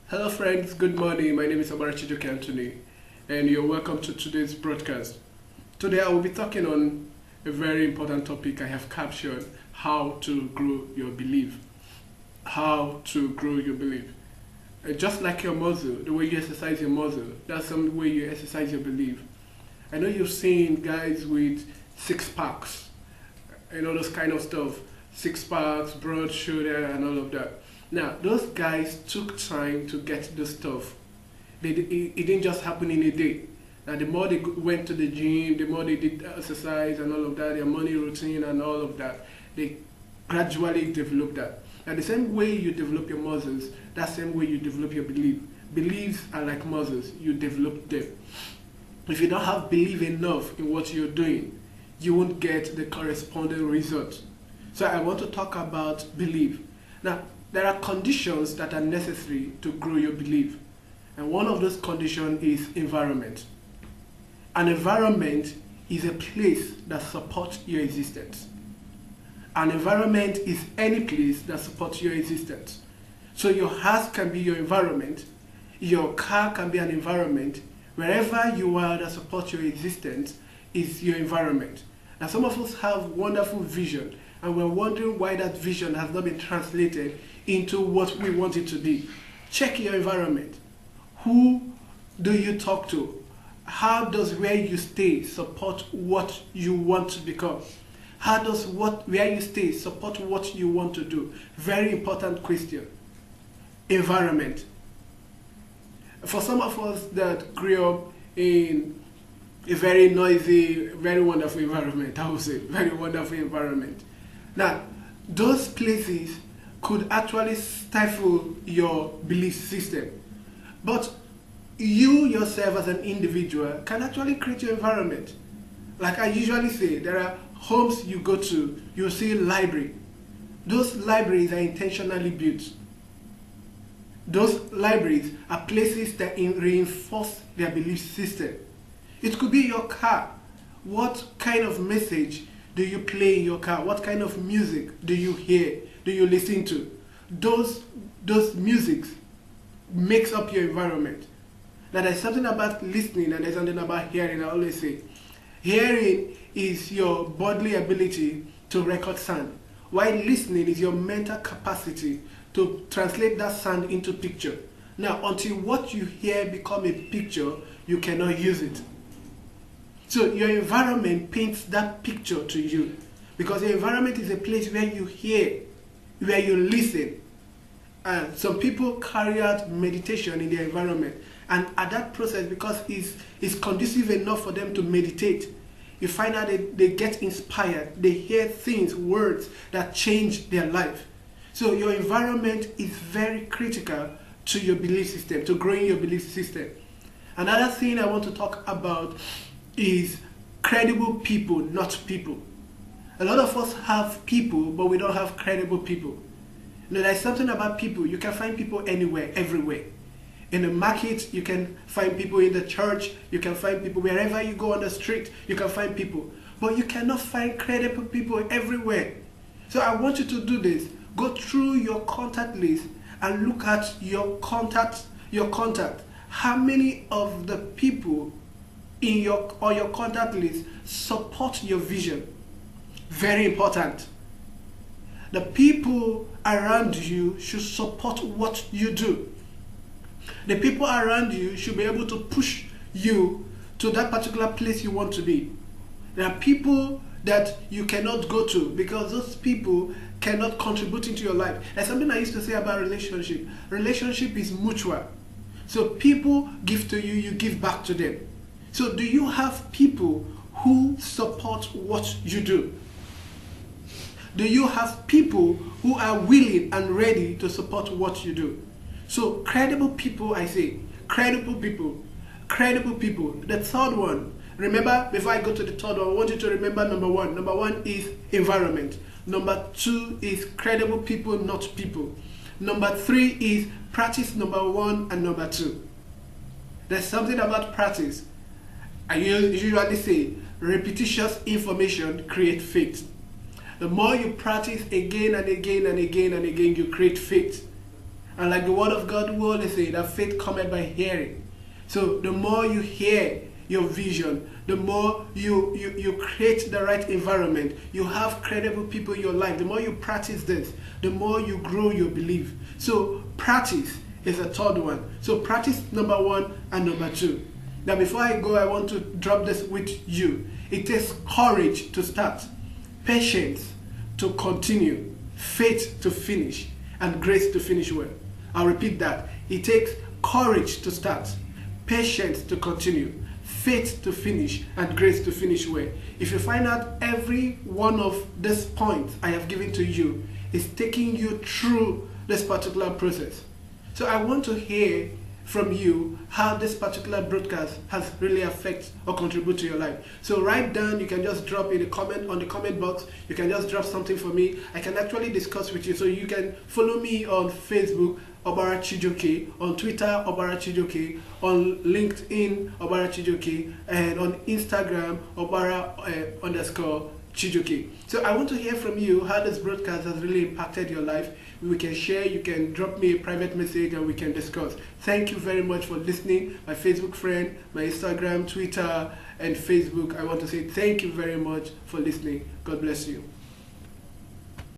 Hello friends, good morning. My name is Amarachi Joke Anthony and you're welcome to today's broadcast. Today I will be talking on a very important topic I have captured, how to grow your belief. How to grow your belief. Just like your muscle, the way you exercise your muscle, that's the way you exercise your belief. I know you've seen guys with six packs, those kind of stuff, six packs, broad shoulder and all of that. Now, those guys took time to get the stuff. It didn't just happen in a day. Now, the more they went to the gym, the more they did exercise and all of that, their morning routine and all of that, they gradually developed that. Now, the same way you develop your muscles, that same way you develop your belief. Beliefs are like muscles, you develop them. If you don't have belief enough in what you're doing, you won't get the corresponding result. So I want to talk about belief. Now, there are conditions that are necessary to grow your belief. And one of those conditions is environment. An environment is a place that supports your existence. An environment is any place that supports your existence. So your house can be your environment, your car can be an environment, wherever you are that supports your existence is your environment. Now some of us have wonderful vision and we're wondering why that vision has not been translated into what we want it to be. Check your environment. Who do you talk to? How does where you stay support what you want to become? How does where you stay support what you want to do? Very important question. Environment. For some of us that grew up in a very noisy, very wonderful environment, I would say, very wonderful environment. Now, those places could actually stifle your belief system. But you yourself as an individual can actually create your environment. Like I usually say, there are homes you go to, you'll see a library. Those libraries are intentionally built. Those libraries are places that reinforce their belief system. It could be your car. What kind of message do you play in your car? What kind of music do you hear? Do you listen to? Those musics makes up your environment. Now there's something about listening and there's something about hearing. I always say, hearing is your bodily ability to record sound, while listening is your mental capacity to translate that sound into picture. Now until what you hear become a picture, you cannot use it. So your environment paints that picture to you, because your environment is a place where you hear, where you listen. And some people carry out meditation in their environment, and at that process, because it's conducive enough for them to meditate, you find out they get inspired, they hear things, words that change their life. So your environment is very critical to your belief system, to growing your belief system. Another thing I want to talk about is credible people, not people. A lot of us have people, but we don't have credible people. There's something about people. You can find people anywhere, everywhere. In the market, you can find people. In the church, you can find people. Wherever you go on the street, you can find people. But you cannot find credible people everywhere. So I want you to do this. Go through your contact list and look at your contact. How many of the people in your contact list support your vision? Very important. The people around you should support what you do. The people around you should be able to push you to that particular place you want to be. There are people that you cannot go to because those people cannot contribute into your life. There's something I used to say about relationship. Relationship is mutual. So people give to you, you give back to them. So do you have people who support what you do? Do you have people who are willing and ready to support what you do? So credible people, I say, credible people. The third one, remember, before I go to the third one, I want you to remember number one. Number one is environment. Number two is credible people, not people. Number three is practice number one and number two. There's something about practice. I usually say, repetitious information creates faith. The more you practice again and again and again and again, you create faith. And like the word of God will always say, that faith cometh by hearing. So the more you hear your vision, the more you create the right environment, you have credible people in your life, the more you practice this, the more you grow your belief. So practice is a third one. So practice number 1 and number 2. Now before I go, I want to drop this with you. It takes courage to start, patience to continue, faith to finish, and grace to finish well. I'll repeat that. It takes courage to start, patience to continue, faith to finish, and grace to finish well. If you find out every one of these points I have given to you is taking you through this particular process. So I want to hear from you how this particular broadcast has really affected or contributed to your life. So write down, you can just drop in a comment on the comment box, you can just drop something for me. I can actually discuss with you. So you can follow me on Facebook, Obara Chijoke, on Twitter, Obara Chijoke, on LinkedIn, Obara Chijoke, and on Instagram, Obara _ Chijoke. So I want to hear from you how this broadcast has really impacted your life. We can share, you can drop me a private message and we can discuss. Thank you very much for listening. My Facebook friend, my Instagram, Twitter, and Facebook. I want to say thank you very much for listening. God bless you.